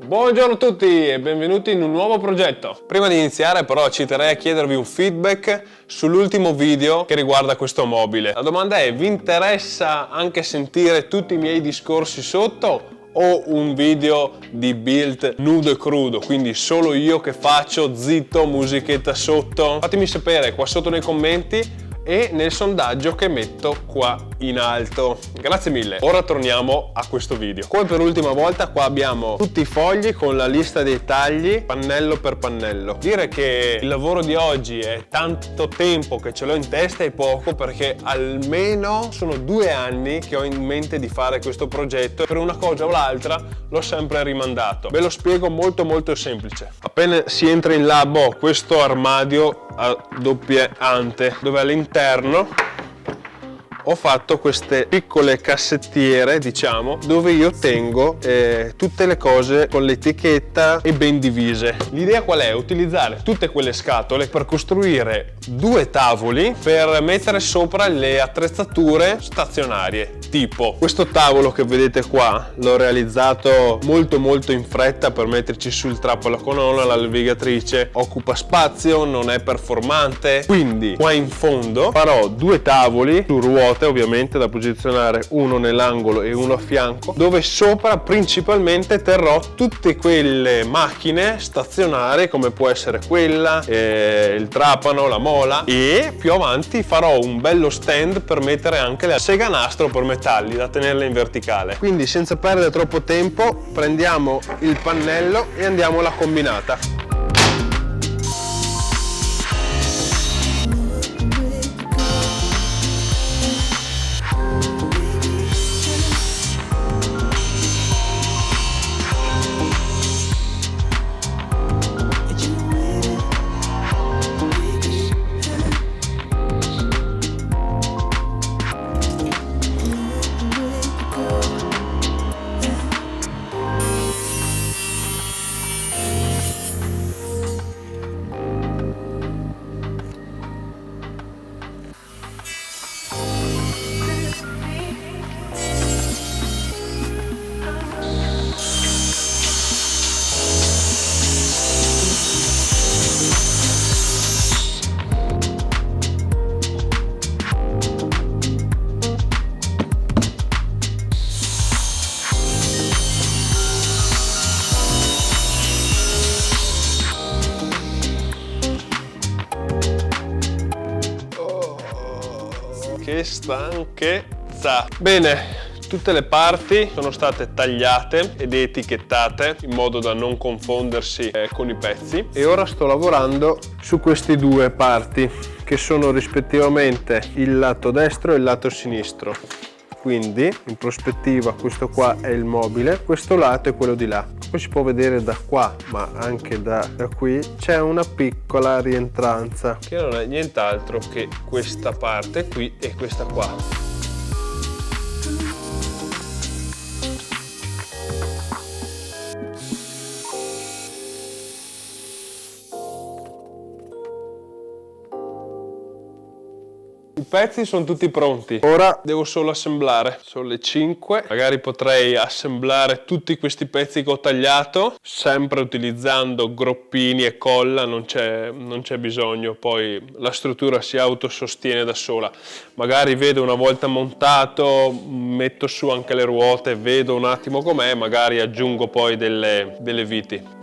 Buongiorno a tutti e benvenuti in un nuovo progetto. Prima di iniziare però ci terrei a chiedervi un feedback sull'ultimo video che riguarda questo mobile. La domanda è: vi interessa anche sentire tutti i miei discorsi sotto o un video di build nudo e crudo, quindi solo io che faccio, zitto, musichetta sotto? Fatemi sapere qua sotto nei commenti e nel sondaggio che metto qua in alto. Grazie mille. Ora torniamo a questo video. Come per l'ultima volta, qua abbiamo tutti i fogli con la lista dei tagli pannello per pannello. Dire che il lavoro di oggi è tanto tempo che ce l'ho in testa è poco, perché almeno sono 2 anni che ho in mente di fare questo progetto e per una cosa o l'altra l'ho sempre rimandato. Ve lo spiego molto semplice. Appena si entra in labo ho questo armadio a doppie ante dove all'interno ho fatto queste piccole cassettiere, diciamo, dove io tengo tutte le cose con l'etichetta e ben divise. L'idea qual è? Utilizzare tutte quelle scatole per costruire 2 tavoli per mettere sopra le attrezzature stazionarie. Tipo questo tavolo che vedete qua l'ho realizzato molto in fretta per metterci sul trappola colonna, la levigatrice occupa spazio, non è performante, quindi qua in fondo farò 2 tavoli su ruote ovviamente da posizionare, uno nell'angolo e uno a fianco, dove sopra principalmente terrò tutte quelle macchine stazionarie come può essere quella, il trapano, la mola, e più avanti farò un bello stand per mettere anche la sega nastro per metalli da tenerla in verticale. Quindi senza perdere troppo tempo prendiamo il pannello e andiamo alla combinata. Che stanchezza! Bene, tutte le parti sono state tagliate ed etichettate in modo da non confondersi con i pezzi, e ora sto lavorando su queste 2 parti che sono rispettivamente il lato destro e il lato sinistro. Quindi in prospettiva questo qua è il mobile, questo lato è quello di là. Poi si può vedere da qua, ma anche da qui c'è una piccola rientranza che non è nient'altro che questa parte qui e questa qua. I pezzi sono tutti pronti, ora devo solo assemblare. Sono le 5, magari potrei assemblare tutti questi pezzi che ho tagliato, sempre utilizzando groppini e colla, non c'è bisogno, poi la struttura si autosostiene da sola. Magari vedo una volta montato, metto su anche le ruote, vedo un attimo com'è, magari aggiungo poi delle viti.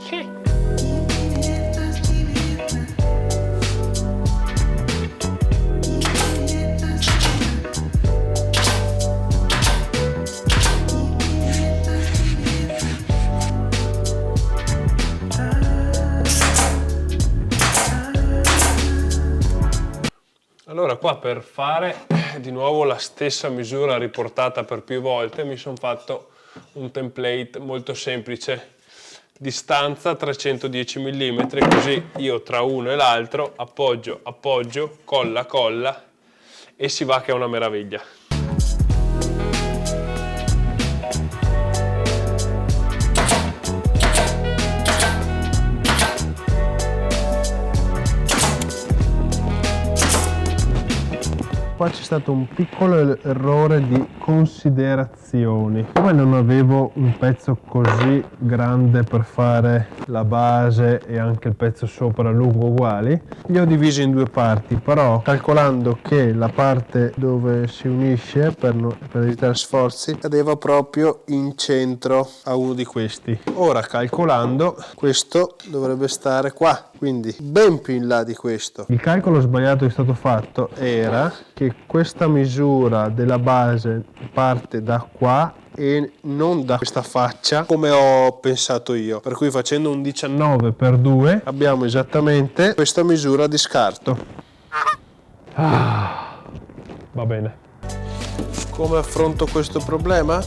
Allora qua, per fare di nuovo la stessa misura riportata per più volte, mi sono fatto un template molto semplice, distanza 310 mm, così io tra uno e l'altro appoggio, colla e si va che è una meraviglia. qua c'è stato un piccolo errore di considerazioni. Come non avevo un pezzo così grande per fare la base e anche il pezzo sopra lungo uguali, li ho divisi in due parti, però calcolando che la parte dove si unisce per evitare sforzi cadeva proprio in centro a uno di questi. Ora calcolando, questo dovrebbe stare qua, quindi ben più in là di questo. Il calcolo sbagliato che è stato fatto era che questa misura della base parte da qua e non da questa faccia come ho pensato io, per cui facendo un 19 per 2 abbiamo esattamente questa misura di scarto. Va bene. Come affronto questo problema?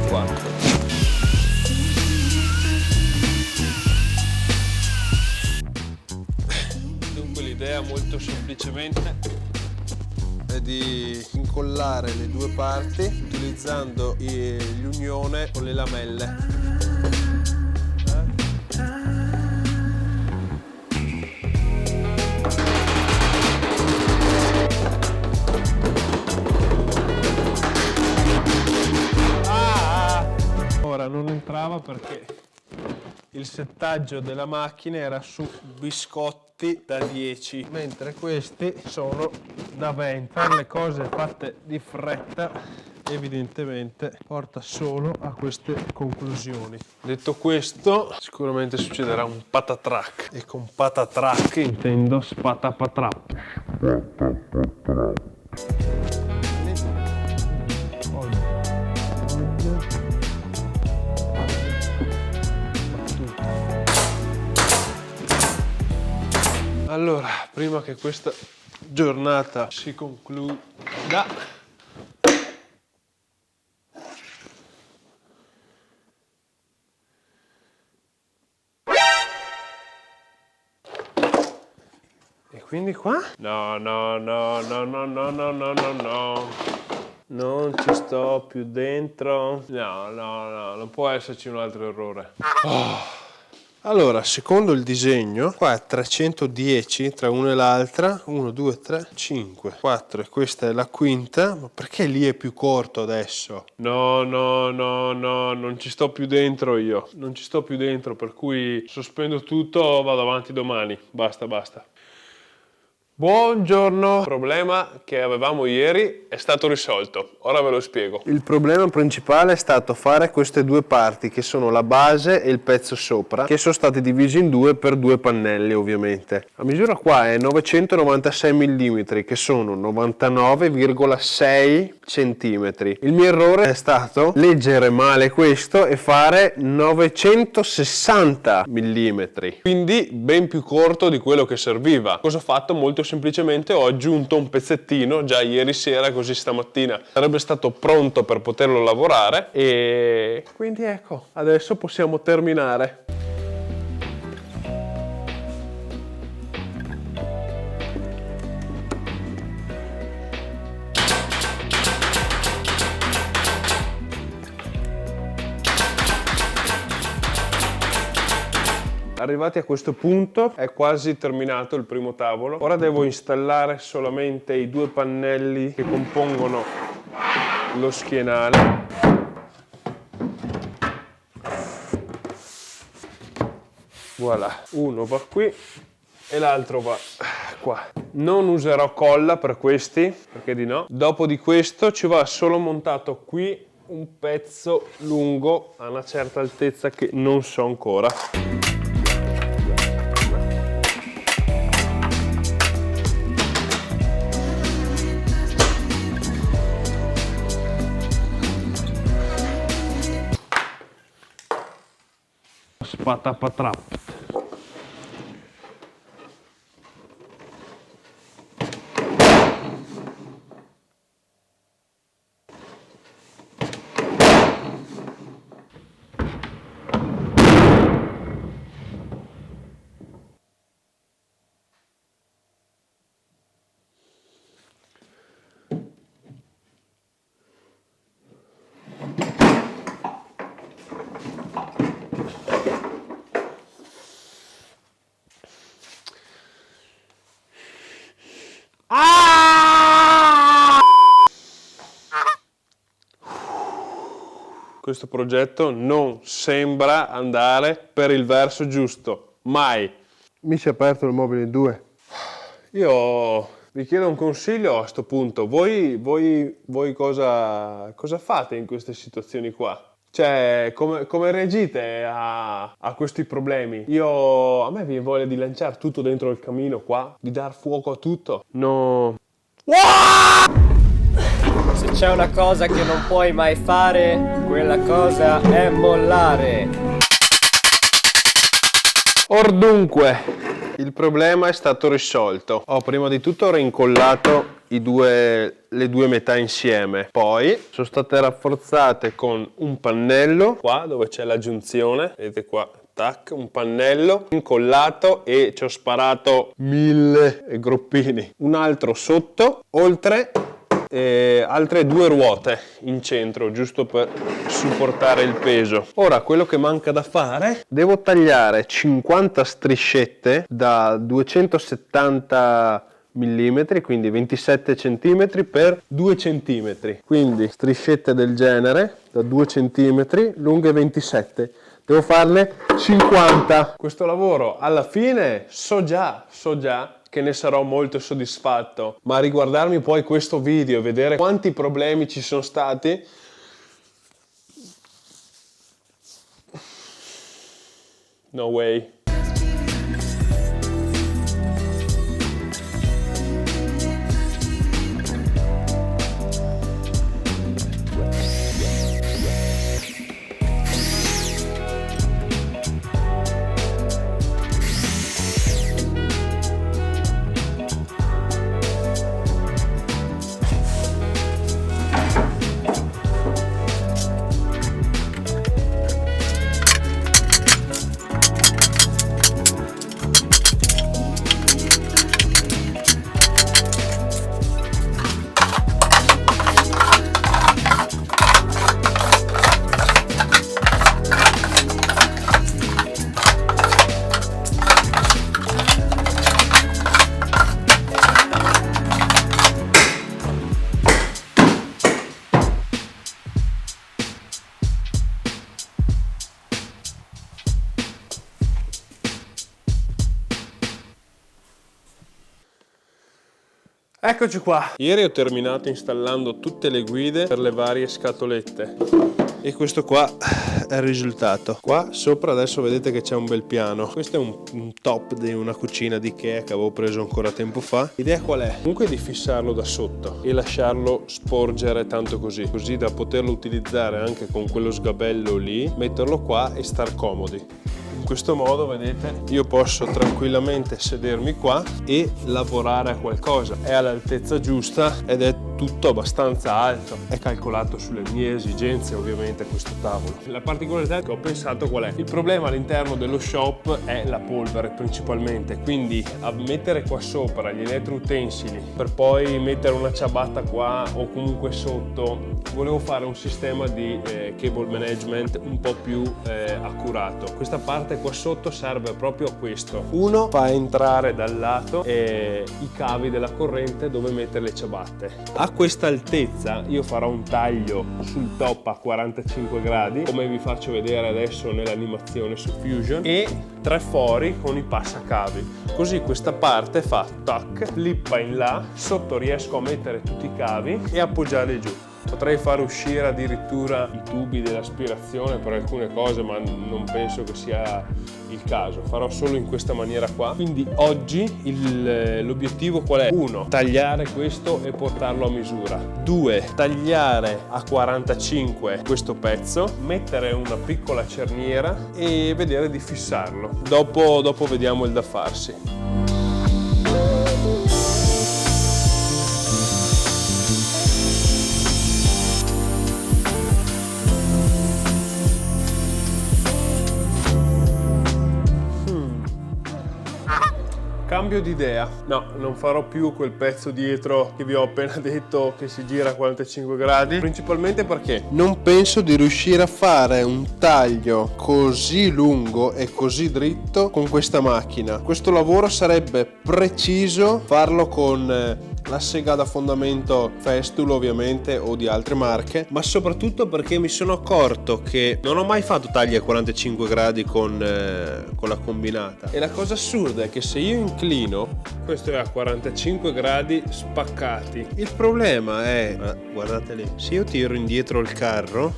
4. Dunque l'idea molto semplicemente È di incollare le due parti utilizzando l'unione con le lamelle. Ora non entrava perché il settaggio della macchina era su biscotti da 10, mentre questi sono da 20. Fare le cose fatte di fretta evidentemente porta solo a queste conclusioni. Detto questo, sicuramente succederà un patatrack, e con patatrack intendo spatapatrap. Allora, prima che questa giornata si concluda, e quindi qua? No, non ci sto più dentro. No, non può esserci un altro errore. Allora, secondo il disegno, qua è 310 tra una e l'altra, 1, 2, 3, 5, 4 e questa è la quinta, ma perché lì è più corto adesso? No, non ci sto più dentro io, non ci sto più dentro, per cui sospendo tutto, vado avanti domani, basta. Buongiorno, il problema che avevamo ieri è stato risolto, ora ve lo spiego. Il problema principale è stato fare queste due parti che sono la base e il pezzo sopra, che sono stati divisi in due per due pannelli ovviamente. La misura qua è 996 mm, che sono 99,6 cm. Il mio errore è stato leggere male questo e fare 960 mm, quindi ben più corto di quello che serviva. Cosa ho fatto? Molto semplicemente ho aggiunto un pezzettino già ieri sera, così stamattina sarebbe stato pronto per poterlo lavorare, e quindi ecco, adesso possiamo terminare. Arrivati a questo punto è quasi terminato il primo tavolo. Ora devo installare solamente i due pannelli che compongono lo schienale. Voilà, uno va qui e l'altro va qua. Non userò colla per questi, perché di no. Dopo di questo ci va solo montato qui un pezzo lungo a una certa altezza che non so ancora. Spatapatrap. questo progetto non sembra andare per il verso giusto, mai. Mi si è aperto il mobile in due. Io vi chiedo un consiglio a questo punto, voi cosa fate in queste situazioni qua? Cioè, come reagite a questi problemi? A me viene voglia di lanciare tutto dentro il camino qua, di dar fuoco a tutto. No. Se c'è una cosa che non puoi mai fare, quella cosa è mollare. Ordunque, il problema è stato risolto. Prima di tutto ho rincollato le due metà insieme, poi sono state rafforzate con un pannello qua dove c'è la giunzione, vedete qua, tac, un pannello incollato e ci ho sparato 1000 groppini, un altro sotto, oltre altre 2 ruote in centro, giusto per supportare il peso. Ora quello che manca da fare, devo tagliare 50 striscette da 270 mm, quindi 27 cm per 2 cm, quindi striscette del genere da 2 cm lunghe 27. Devo farne 50. Questo lavoro alla fine so già che ne sarò molto soddisfatto, ma a riguardarmi poi questo video e vedere quanti problemi ci sono stati, no way. Eccoci qua. Ieri ho terminato installando tutte le guide per le varie scatolette e questo qua è il risultato. Qua sopra adesso vedete che c'è un bel piano. Questo è un top di una cucina di Ikea che avevo preso ancora tempo fa. L'idea qual è? Comunque di fissarlo da sotto e lasciarlo sporgere tanto così da poterlo utilizzare anche con quello sgabello lì, metterlo qua e star comodi. In questo modo, vedete, io posso tranquillamente sedermi qua e lavorare a qualcosa. È all'altezza giusta ed è tutto abbastanza alto. È calcolato sulle mie esigenze, ovviamente, questo tavolo. La particolarità che ho pensato qual è? Il problema all'interno dello shop è la polvere principalmente, quindi a mettere qua sopra gli elettroutensili per poi mettere una ciabatta qua o comunque sotto, volevo fare un sistema di cable management un po' più accurato. Questa parte qua sotto serve proprio a questo. Uno, fa entrare dal lato i cavi della corrente dove mettere le ciabatte. A questa altezza io farò un taglio sul top a 45 gradi, come vi faccio vedere adesso nell'animazione su Fusion, e 3 fori con i passacavi. Così questa parte fa tac, flippa in là, sotto riesco a mettere tutti i cavi e appoggiarli giù. Potrei far uscire addirittura i tubi dell'aspirazione per alcune cose, ma non penso che sia il caso. Farò solo in questa maniera qua. Quindi oggi l'obiettivo qual è? 1. Tagliare questo e portarlo a misura. 2. Tagliare a 45 questo pezzo, mettere una piccola cerniera e vedere di fissarlo. Dopo vediamo il da farsi. Cambio di idea, no, non farò più quel pezzo dietro che vi ho appena detto che si gira a 45 gradi, principalmente perché non penso di riuscire a fare un taglio così lungo e così dritto con questa macchina. Questo lavoro sarebbe preciso farlo con la sega da fondamento Festool ovviamente o di altre marche, ma soprattutto perché mi sono accorto che non ho mai fatto tagli a 45 gradi con la combinata, e la cosa assurda è che se io inclino, questo è a 45 gradi spaccati. Il problema è, guardate lì, se io tiro indietro il carro,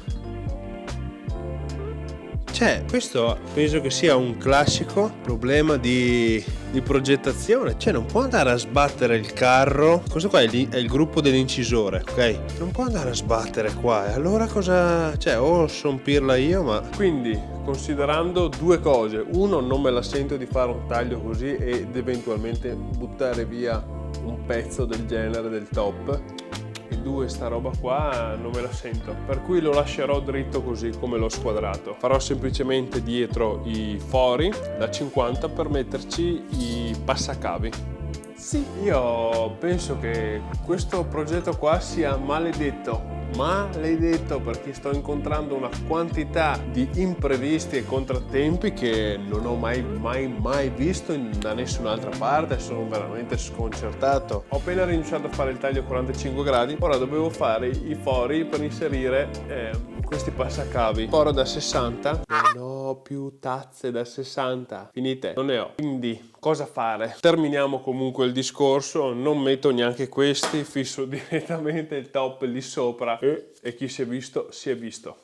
questo penso che sia un classico problema di progettazione, non può andare a sbattere il carro. Questo qua è il gruppo dell'incisore, ok? Non può andare a sbattere qua, e allora cosa, o son pirla io, ma quindi considerando due cose: uno, non me la sento di fare un taglio così ed eventualmente buttare via un pezzo del genere del top, e due, sta roba qua non me la sento, per cui lo lascerò dritto così come l'ho squadrato. Farò semplicemente dietro i fori da 50 per metterci i passacavi. Sì, io penso che questo progetto qua sia maledetto, perché sto incontrando una quantità di imprevisti e contrattempi che non ho mai visto da nessun'altra parte. Sono veramente sconcertato. Ho appena rinunciato a fare il taglio a 45 gradi, ora dovevo fare i fori per inserire questi passacavi. Foro da 60, non ho più tazze da 60, finite, non ne ho, quindi cosa fare? Terminiamo comunque il discorso, non metto neanche questi, fisso direttamente il top lì sopra e chi si è visto si è visto.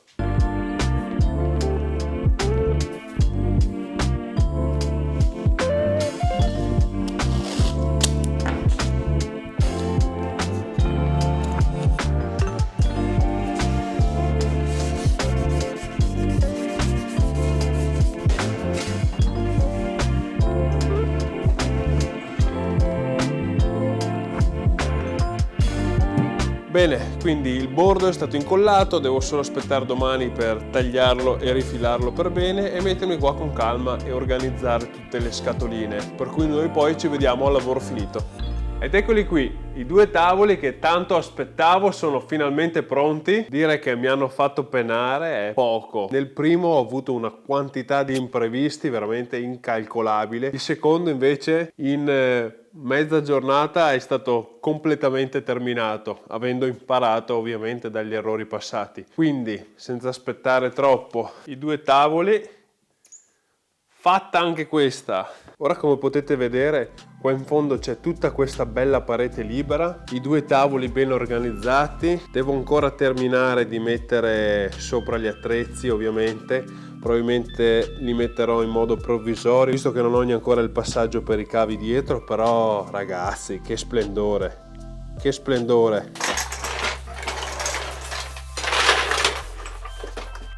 Bene, quindi il bordo è stato incollato, devo solo aspettare domani per tagliarlo e rifilarlo per bene e mettermi qua con calma e organizzare tutte le scatoline, per cui noi poi ci vediamo al lavoro finito. Ed eccoli qui, i due tavoli che tanto aspettavo sono finalmente pronti. Dire che mi hanno fatto penare è poco. Nel primo ho avuto una quantità di imprevisti veramente incalcolabile. Il secondo invece in mezza giornata è stato completamente terminato, avendo imparato ovviamente dagli errori passati. Quindi, senza aspettare troppo, i due tavoli, fatta anche questa. Ora, come potete vedere, qua in fondo c'è tutta questa bella parete libera, i due tavoli ben organizzati. Devo ancora terminare di mettere sopra gli attrezzi, ovviamente. Probabilmente li metterò in modo provvisorio, visto che non ho neanche ancora il passaggio per i cavi dietro. Però ragazzi, che splendore, che splendore.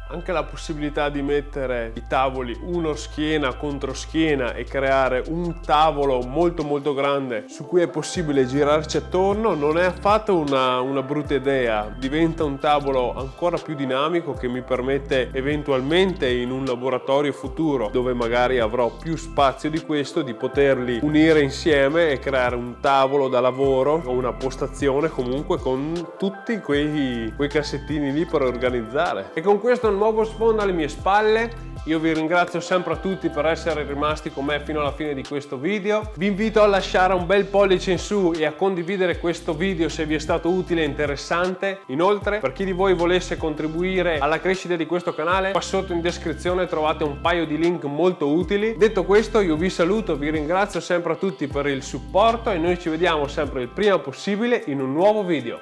Anche la possibilità di mettere i tavoli uno schiena contro schiena e creare un tavolo molto grande su cui è possibile girarci attorno non è affatto una brutta idea. Diventa un tavolo ancora più dinamico che mi permette eventualmente in un laboratorio futuro, dove magari avrò più spazio di questo, di poterli unire insieme e creare un tavolo da lavoro o una postazione comunque con tutti quei cassettini lì per organizzare. E con questo nuovo sfondo alle mie spalle io vi ringrazio sempre a tutti per essere rimasti con me fino alla fine di questo video. Vi invito a lasciare un bel pollice in su e a condividere questo video se vi è stato utile e interessante. Inoltre, per chi di voi volesse contribuire alla crescita di questo canale, qua sotto in descrizione trovate un paio di link molto utili. Detto questo, io vi saluto, vi ringrazio sempre a tutti per il supporto e noi ci vediamo sempre il prima possibile in un nuovo video.